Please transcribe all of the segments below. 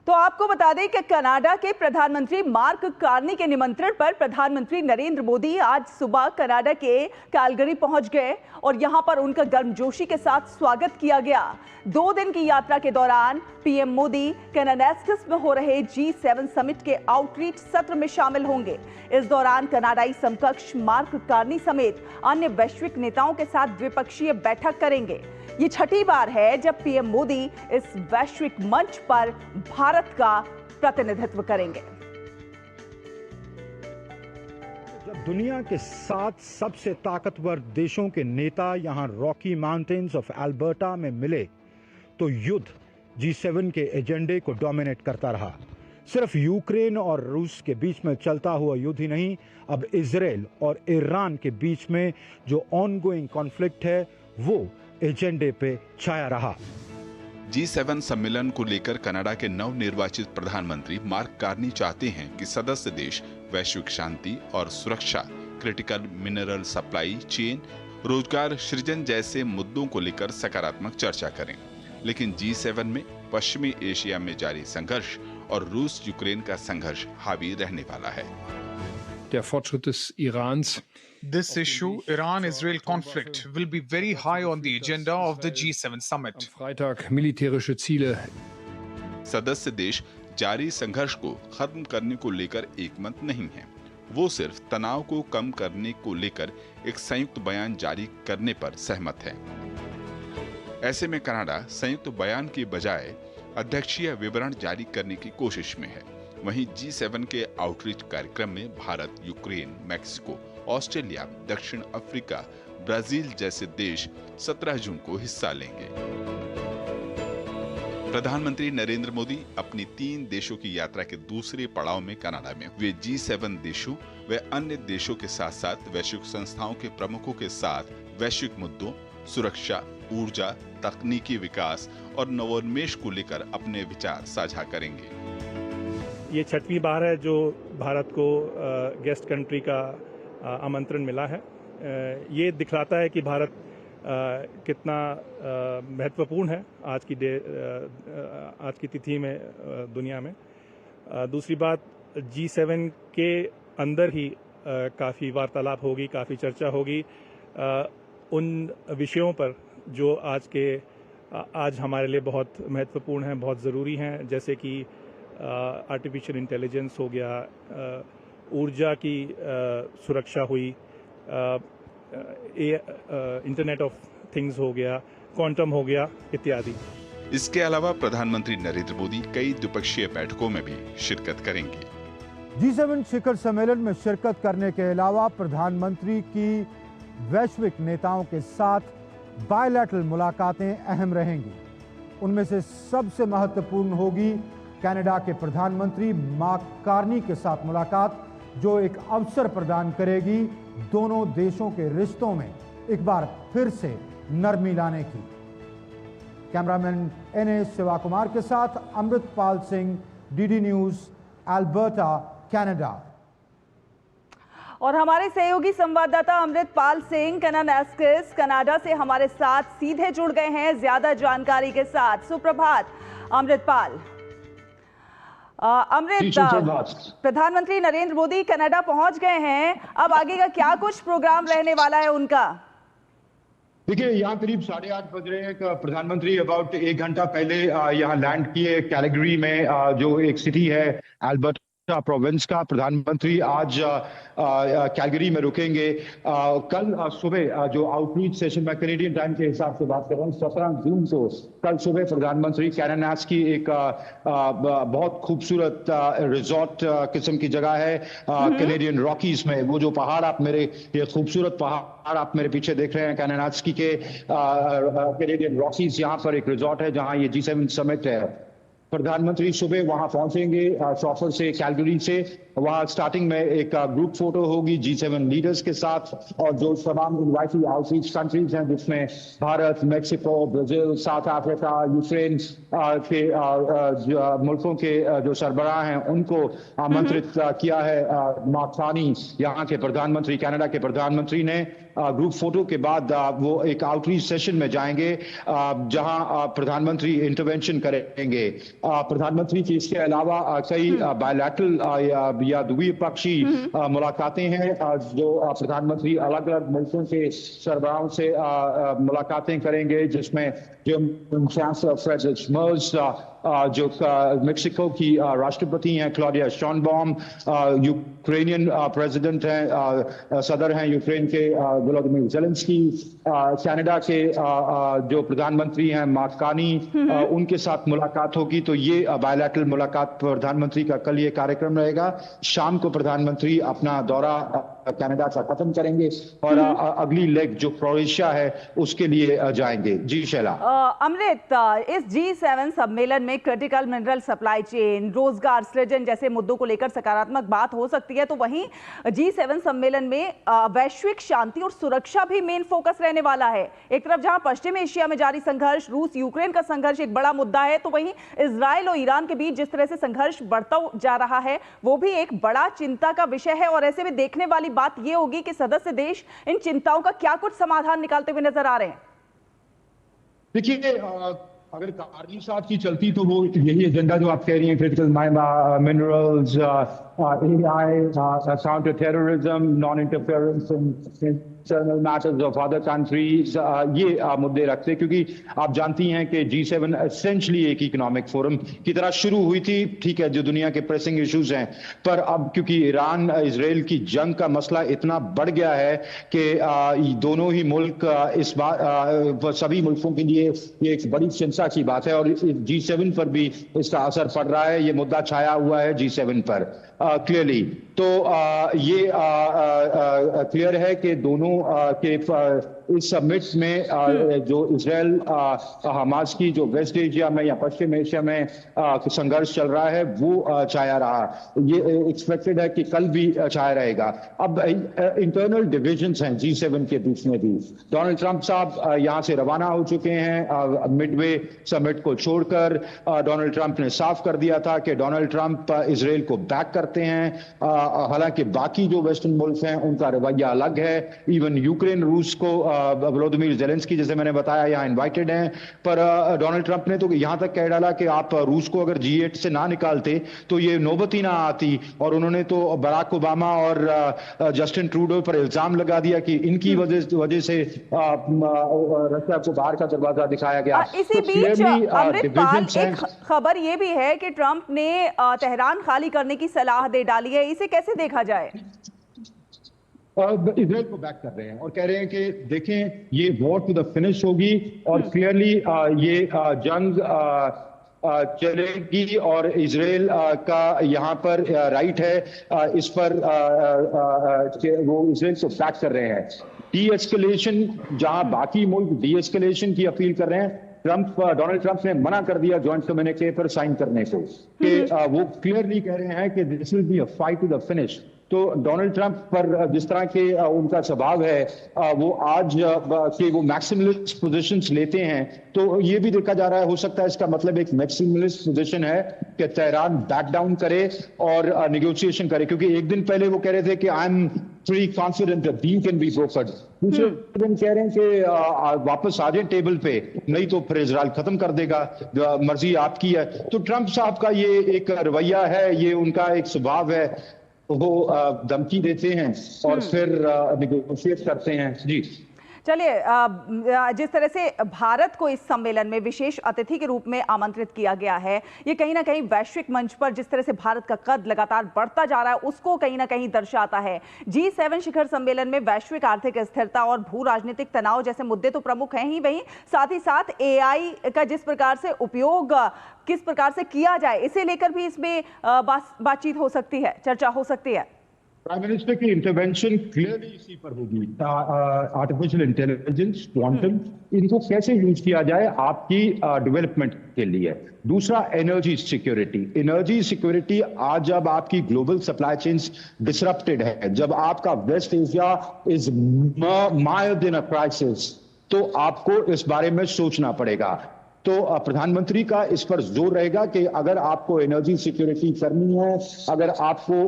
तो आपको बता दें कि कनाडा के प्रधानमंत्री मार्क कार्नी के निमंत्रण पर प्रधानमंत्री नरेंद्र मोदी आज सुबह कनाडा के कैलगरी पहुंच गए और यहां पर उनका गर्मजोशी के साथ स्वागत किया गया। 2 दिन की यात्रा के दौरान पीएम मोदी कैनाडास्कस में हो रहे G7 समिट के आउटरीच सत्र में शामिल होंगे। इस दौरान कनाडाई समकक्ष मार्क कार्नी समेत अन्य वैश्विक नेताओं के साथ द्विपक्षीय बैठक करेंगे। ये छठी बार है जब पीएम मोदी इस वैश्विक मंच पर भारत का प्रतिनिधित्व करेंगे। जब दुनिया के 7 सबसे ताकतवर देशों के नेता यहां रॉकी माउंटेन्स ऑफ अल्बर्टा में मिले तो युद्ध G7 के एजेंडे को डोमिनेट करता रहा। सिर्फ यूक्रेन और रूस के बीच में चलता हुआ युद्ध ही नहीं, अब इजराइल और ईरान के बीच में जो ऑनगोइंग कॉन्फ्लिक्ट है वो एजेंडे पे छाया रहा। G7 सम्मेलन को लेकर कनाडा के नवनिर्वाचित प्रधानमंत्री मार्क कार्नी चाहते हैं कि सदस्य देश वैश्विक शांति और सुरक्षा, क्रिटिकल मिनरल सप्लाई चेन, रोजगार सृजन जैसे मुद्दों को लेकर सकारात्मक चर्चा करें। लेकिन G7 में पश्चिमी एशिया में जारी संघर्ष और रूस यूक्रेन का संघर्ष हावी रहने वाला है। Der Fortschritt des Irans. This issue, Iran-Israel conflict, will be very high on the agenda of the G7 summit. Am Freitag militärische Ziele. सदस्य देश जारी संघर्ष को खत्म करने को लेकर एकमत नहीं है। वो सिर्फ तनाव को कम करने को लेकर एक संयुक्त बयान जारी करने पर सहमत है। ऐसे में कनाडा संयुक्त बयान के बजाय अध्यक्षीय विवरण जारी करने की कोशिश में है। वहीं G7 के आउटरीच कार्यक्रम में भारत, यूक्रेन, मैक्सिको, ऑस्ट्रेलिया, दक्षिण अफ्रीका, ब्राजील जैसे देश 17 जून को हिस्सा लेंगे। प्रधानमंत्री नरेंद्र मोदी अपनी 3 देशों की यात्रा के दूसरे पड़ाव में कनाडा में वे G7 देशों व अन्य देशों के साथ साथ वैश्विक संस्थाओं के प्रमुखों के साथ वैश्विक मुद्दों, सुरक्षा, ऊर्जा, तकनीकी विकास और नवोन्मेष को लेकर अपने विचार साझा करेंगे। ये छठवीं बार है जो भारत को गेस्ट कंट्री का आमंत्रण मिला है। ये दिखलाता है कि भारत कितना महत्वपूर्ण है आज की तिथि में दुनिया में। दूसरी बात, G7 के अंदर ही काफ़ी वार्तालाप होगी, काफ़ी चर्चा होगी उन विषयों पर जो आज हमारे लिए बहुत महत्वपूर्ण हैं, बहुत ज़रूरी हैं, जैसे कि आर्टिफिशियल इंटेलिजेंस हो गया, ऊर्जा की सुरक्षा हुई, इंटरनेट ऑफ थिंग्स हो गया, क्वांटम हो गया इत्यादि। इसके अलावा प्रधानमंत्री नरेंद्र मोदी कई द्विपक्षीय बैठकों में भी शिरकत करेंगे। G7 शिखर सम्मेलन में शिरकत करने के अलावा प्रधानमंत्री की वैश्विक नेताओं के साथ बायलैटरल मुलाकातें अहम रहेंगी। उनमें से सबसे महत्वपूर्ण होगी कनाडा के प्रधानमंत्री मार्क कार्नी के साथ मुलाकात, जो एक अवसर प्रदान करेगी दोनों देशों के रिश्तों में एक बार फिर से नरमी लाने की। कैमरामैन NS शिवा कुमार के साथ Amritpal Singh, DD news, Alberta, Canada. और हमारे सहयोगी संवाददाता अमृतपाल सिंह कैनाडास्कस कनाडा से हमारे साथ सीधे जुड़ गए हैं ज्यादा जानकारी के साथ। सुप्रभात अमृतपाल। प्रधानमंत्री नरेंद्र मोदी कनाडा पहुंच गए हैं, अब आगे का क्या कुछ प्रोग्राम रहने वाला है उनका? देखिए, यहाँ करीब 8:30 बज रहे हैं। प्रधानमंत्री अबाउट 1 घंटा पहले यहाँ लैंड किए कैलगरी में, जो एक सिटी है अल्बर्टा प्रोविंस का। प्रधानमंत्री आज कैलगरी में रुकेंगे। कल सुबह जो आउटरीच सेशन में कैनेडियन टाइम के हिसाब से बात कर रहा हूँ, 17 जून को कल सुबह प्रधानमंत्री कैनाडास की एक बहुत खूबसूरत रिजॉर्ट किस्म की जगह है कैनेडियन रॉकीज में। वो जो पहाड़ ये खूबसूरत पहाड़ आप मेरे पीछे देख रहे हैं, कैनाडास की के कैनेडियन रॉकीज, यहाँ पर एक रिजॉर्ट है जहाँ ये G7 समिट है। प्रधानमंत्री सुबह वहां पहुंचेंगे शॉफर से, कैलगरी से। वहां स्टार्टिंग में एक ग्रुप फोटो होगी G7 लीडर्स के साथ, और जो तमाम इनवाइटेड आउटरीच कंट्रीज हैं जिसमें Bharat, Mexico, Brazil, south Africa, Ukraine के मुल्कों के जो सरबराह हैं उनको आमंत्रित किया है मार्क कार्नी, यहाँ के प्रधानमंत्री, कनाडा के प्रधानमंत्री ने। ग्रुप फोटो के बाद वो एक आउटरीच सेशन में जाएंगे जहां प्रधानमंत्री इंटरवेंशन करेंगे। प्रधानमंत्री की इसके अलावा कई बायलैटरल या द्विपक्षीय मुलाकातें हैं जो प्रधानमंत्री अलग अलग मुल्कों के सरबराहों से मुलाकातें करेंगे, जिसमें चांसलर फ्रेडरिक मर्ज, जो मेक्सिको की राष्ट्रपति हैं क्लॉडिया शॉनबॉम, यूक्रेनियन प्रेसिडेंट हैं, सदर हैं यूक्रेन के वोलोदिमीर ज़ेलेंस्की, कनाडा के जो प्रधानमंत्री हैं मार्क कार्नी, उनके साथ मुलाकात होगी। तो ये बायलैटरल मुलाकात प्रधानमंत्री का कल ये कार्यक्रम रहेगा। शाम को प्रधानमंत्री अपना दौरा कनाडा का खत्म करेंगे और अगली लेग जो क्रोएशिया है उसके लिए जाएंगे। जी शैला। अमृत, इस G7 सम्मेलन में क्रिटिकल मिनरल सप्लाई चेन, रोजगार सृजन जैसे मुद्दों को लेकर सकारात्मक बात हो सकती है, तो वहीं G7 सम्मेलन में वैश्विक शांति और सुरक्षा भी मेन फोकस रहने वाला है। एक तरफ जहां पश्चिम एशिया में जारी संघर्ष, रूस यूक्रेन का संघर्ष एक बड़ा मुद्दा है, तो वहीं इजराइल और ईरान के बीच जिस तरह से संघर्ष बढ़ता जा रहा है वो भी एक बड़ा चिंता का विषय है। और ऐसे में देखने वाली बात यह होगी कि सदस्य देश इन चिंताओं का क्या कुछ समाधान निकालते हुए नजर आ रहे हैं। देखिए, अगर कारगिल साहब की चलती तो वो यही एजेंडा जो आप कह रही हैं, critical minerals, AI, counter terrorism, non interference in internal matters of other countries, ये मुद्दे रखते, क्योंकि आप जानती हैं कि G7 एसेंशियली एक इकोनॉमिक फोरम की तरह शुरू हुई थी। ठीक है, जो दुनिया के प्रेसिंग इश्यूज हैं, पर अब क्योंकि ईरान इजराइल की जंग का मसला इतना बढ़ गया है कि दोनों ही मुल्क इस बार सभी मुल्कों के लिए ये एक बड़ी चिंता की बात है और G7 पर भी इसका असर पड़ रहा है। ये मुद्दा छाया हुआ है G7 पर क्लियरली। तो ये क्लियर है कि दोनों के इस समिट में जो इजराइल हमास की जो वेस्ट एशिया में या पश्चिम एशिया में संघर्ष चल रहा है वो छाया रहा। ये एक्सपेक्टेड है कि कल भी छाया रहेगा। अब इंटरनल डिविजन्स हैं G7 के बीच में भी। डोनाल्ड ट्रंप साहब यहाँ से रवाना हो चुके हैं मिडवे समिट को छोड़कर। डोनाल्ड ट्रंप ने साफ कर दिया था कि डोनाल्ड ट्रंप इजराइल को बैक करते हैं। हालांकि बाकी जो वेस्टर्न मुल्क हैं उनका रवैया अलग है। इवन यूक्रेन रूस को वोलोदिमीर ज़ेलेंस्की जैसे मैंने बताया यहाँ इनवाइटेड हैं, पर डोनाल्ड ट्रंप ने तो यहाँ तक कह डाला कि आप रूस को अगर G8 से ना निकालते तो ये नौबत ही ना आती। और उन्होंने तो बराक ओबामा और जस्टिन ट्रूडो पर इल्जाम लगा दिया कि इनकी वजह से रशिया को बाहर का दरवाजा दिखाया गया। इसी बीच अमृतपाल, एक खबर ये भी है कि ट्रंप ने तेहरान खाली करने की सलाह दे डाली है, इसे कैसे देखा जाए? इजराइल को बैक कर रहे हैं और कह रहे हैं कि देखें ये वॉर टू द फिनिश होगी और क्लियरली ये जंग चलेगी और इजराइल का यहाँ पर राइट है इस पर वो इजराइल को बैक कर रहे हैं। डी एस्केलेशन, जहां बाकी मुल्क डी एस्केलेशन की अपील कर रहे हैं, डोनाल्ड ट्रंप ने मना कर दिया जॉइंट कम्युनिके पर साइन करने को कि वो क्लियरली कह रहे हैं कि this will be a fight to the finish. तो डोनाल्ड ट्रंप पर जिस तरह के उनका स्वभाव है वो आज के वो मैक्सिमलिस्ट पोजीशंस लेते हैं, तो ये भी देखा जा रहा है हो सकता है इसका मतलब एक मैक्सिमलिस्ट पोजीशन है कि तेहरान बैक डाउन करे और नेगोशिएशन करे। क्योंकि एक दिन पहले वो कह रहे थे कि I am pretty confident that deal can be brokered। दूसरे दिन कह रहे हैं कि वापस आ जाए टेबल पे, नहीं तो फिर इजराइल खत्म कर देगा, मर्जी आपकी है। तो ट्रंप साहब का ये एक रवैया है, ये उनका एक स्वभाव है, वो धमकी देते हैं और फिर नेगोशिएट करते हैं। जी चलिए, जिस तरह से भारत को इस सम्मेलन में विशेष अतिथि के रूप में आमंत्रित किया गया है, ये कहीं ना कहीं वैश्विक मंच पर जिस तरह से भारत का कद लगातार बढ़ता जा रहा है उसको कहीं ना कहीं दर्शाता है। G7 शिखर सम्मेलन में वैश्विक आर्थिक स्थिरता और भू राजनीतिक तनाव जैसे मुद्दे तो प्रमुख हैं ही, वहीं साथ ही साथ AI का जिस प्रकार से उपयोग किस प्रकार से किया जाए, इसे लेकर भी इसमें बातचीत हो सकती है, चर्चा हो सकती है। प्राइम मिनिस्टर की इंटरवेंशन क्लियरली इसी पर होगी। आर्टिफिशियल इंटेलिजेंस, क्वांटम, इनको कैसे यूज किया जाए आपकी डेवलपमेंट के लिए। दूसरा, एनर्जी सिक्योरिटी। एनर्जी सिक्योरिटी आज जब आपकी ग्लोबल सप्लाई चेन्स डिसरप्टेड है, जब आपका West Asia is mired in a crisis, तो आपको इस बारे में सोचना पड़ेगा। तो प्रधानमंत्री का इस पर जोर रहेगा कि अगर आपको एनर्जी सिक्योरिटी करनी है, अगर आपको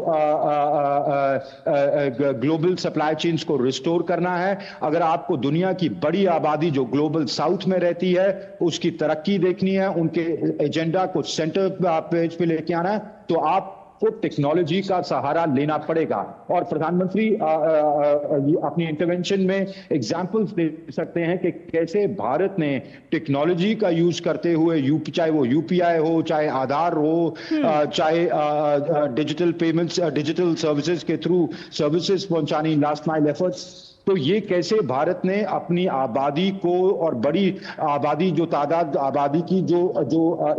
ग्लोबल सप्लाई चेन्स को रिस्टोर करना है, अगर आपको दुनिया की बड़ी आबादी जो ग्लोबल साउथ में रहती है उसकी तरक्की देखनी है, उनके एजेंडा को सेंटर पेज पे लेके आना है, तो आप को टेक्नोलॉजी का सहारा लेना पड़ेगा। और प्रधानमंत्री अपनी इंटरवेंशन में एग्जांपल्स दे सकते हैं कि कैसे भारत ने टेक्नोलॉजी का यूज करते हुए चाहे वो यूपीआई हो, चाहे आधार हो, चाहे डिजिटल पेमेंट्स, डिजिटल सर्विसेज के थ्रू सर्विसेज पहुंचानी, लास्ट माइल एफर्ट्स, तो ये कैसे भारत ने अपनी आबादी को और बड़ी आबादी जो तादाद आबादी की जो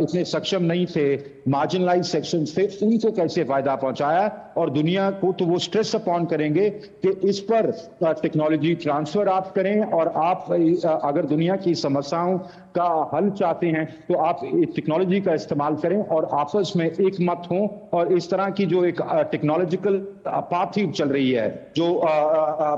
इतने सक्षम नहीं थे, मार्जिनलाइज सेक्शंस थे, उनको कैसे फायदा पहुंचाया। और दुनिया को तो वो स्ट्रेस अपॉन करेंगे कि इस पर टेक्नोलॉजी ट्रांसफर आप करें, और आप अगर दुनिया की समस्याओं का हल चाहते हैं तो आप टेक्नोलॉजी का इस्तेमाल करें और आपस में एक मत हों। और इस तरह की जो एक टेक्नोलॉजिकल अपार्थी चल रही है, जो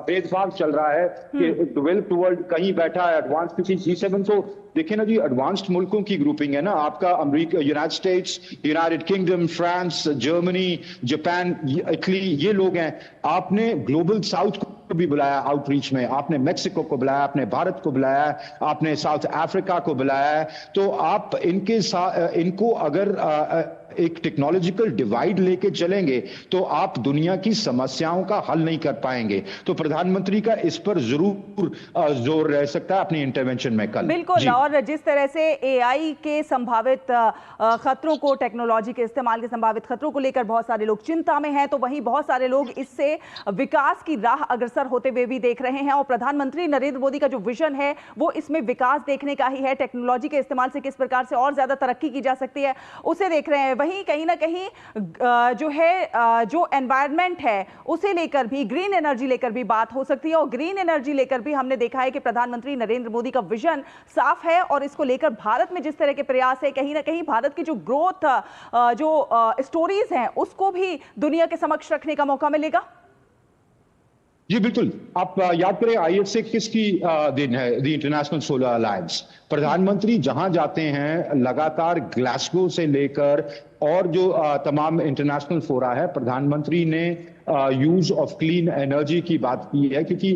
भेदभाव चल रहा है कि डेवलप्ड वर्ल्ड कहीं बैठा है, एडवांस, क्योंकि G7 तो देखिए ना जी, एडवांस्ड मुल्कों की ग्रुपिंग है ना, आपका America, United states, United kingdom, France, Germany, Japan, Italy, ये लोग हैं। आपने ग्लोबल साउथ को भी बुलाया आउटरीच में, आपने मेक्सिको को बुलाया, आपने भारत को बुलाया, आपने साउथ अफ्रीका को बुलाया। तो आप इनको अगर एक टेक्नोलॉजिकल डिवाइड लेके चलेंगे तो आप दुनिया की समस्याओं का हल नहीं कर पाएंगे। तो प्रधानमंत्री का इस पर जरूर जोर रह सकता है अपनी इंटरवेंशन में कल। बिल्कुल, और जिस तरह से एआई के संभावित खतरों को, टेक्नोलॉजी के इस्तेमाल के संभावित खतरों को लेकर बहुत सारे लोग चिंता में हैं, तो वहीं बहुत सारे लोग इससे विकास की राह अग्रसर होते हुए भी देख रहे हैं। और प्रधानमंत्री नरेंद्र मोदी का जो विजन है वो इसमें विकास देखने का ही है। टेक्नोलॉजी के इस्तेमाल से किस प्रकार से और ज्यादा तरक्की की जा सकती है उसे देख रहे हैं। वहीं कहीं ना कहीं जो है, जो एनवायरनमेंट है उसे लेकर भी, ग्रीन एनर्जी लेकर भी बात हो सकती है। और ग्रीन एनर्जी लेकर भी हमने देखा है कि प्रधानमंत्री नरेंद्र मोदी का विजन साफ है, और इसको लेकर भारत में जिस तरह के प्रयास है, कहीं ना कहीं भारत की जो ग्रोथ, जो स्टोरीज हैं उसको भी दुनिया के समक्ष रखने का मौका मिलेगा। जी बिल्कुल, आप याद करें IS6 की दिन है, द इंटरनेशनल सोलर अलायंस। प्रधानमंत्री जहां जाते हैं लगातार ग्लासगो से लेकर और जो तमाम इंटरनेशनल फोरा है, प्रधानमंत्री ने यूज ऑफ क्लीन एनर्जी की बात की है, क्योंकि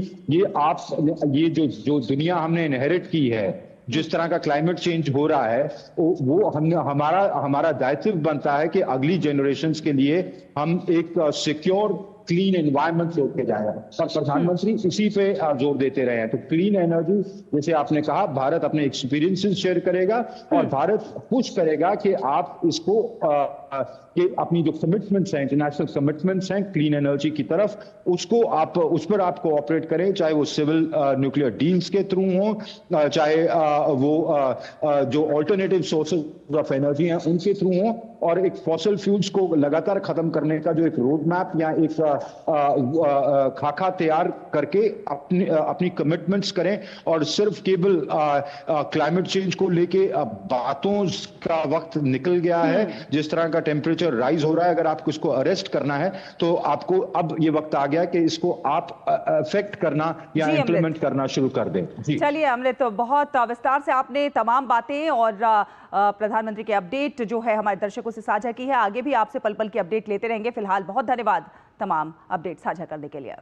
ये जो दुनिया हमने इनहेरिट की है, जिस तरह का क्लाइमेट चेंज हो रहा है, वो हमारा दायित्व बनता है कि अगली जनरेशंस के लिए हम एक सिक्योर क्लीन एनवायरनमेंट छोड़ के जाएगा। पर प्रधानमंत्री इसी पे जोर देते रहे हैं। तो क्लीन एनर्जी, जैसे आपने कहा, भारत अपने एक्सपीरियंसेस शेयर करेगा और भारत पुश करेगा कि आप इसको कि अपनी जो कमिटमेंट्स हैं, इंटरनेशनल कमिटमेंट्स हैं क्लीन एनर्जी की तरफ, उस पर आप कोऑपरेट करें, चाहे वो सिविल न्यूक्लियर डील्स के थ्रू हो, चाहे वो जो अल्टरनेटिव सोर्सेज ऑफ एनर्जी हैं उनके थ्रू हो, और एक फॉसिल फ्यूल्स को लगातार खत्म करने का जो एक रोड मैप या एक खाका तैयार करके अपनी कमिटमेंट्स करें। और सिर्फ केवल क्लाइमेट चेंज को लेके बातों का वक्त निकल गया है। जिस तरह का टेम्परेचर राइज हो रहा है, अगर आपको इसको अरेस्ट करना है तो आपको अब ये वक्त आ गया कि इसको आप अफेक्ट करना या इंप्लीमेंट करना शुरू कर दें। चलिए अमृत, तो बहुत विस्तार से आपने तमाम बातें और प्रधानमंत्री के अपडेट जो है हमारे दर्शकों से साझा की है। आगे भी आपसे पल पल की अपडेट लेते रहेंगे। फिलहाल बहुत धन्यवाद तमाम अपडेट साझा करने के लिए।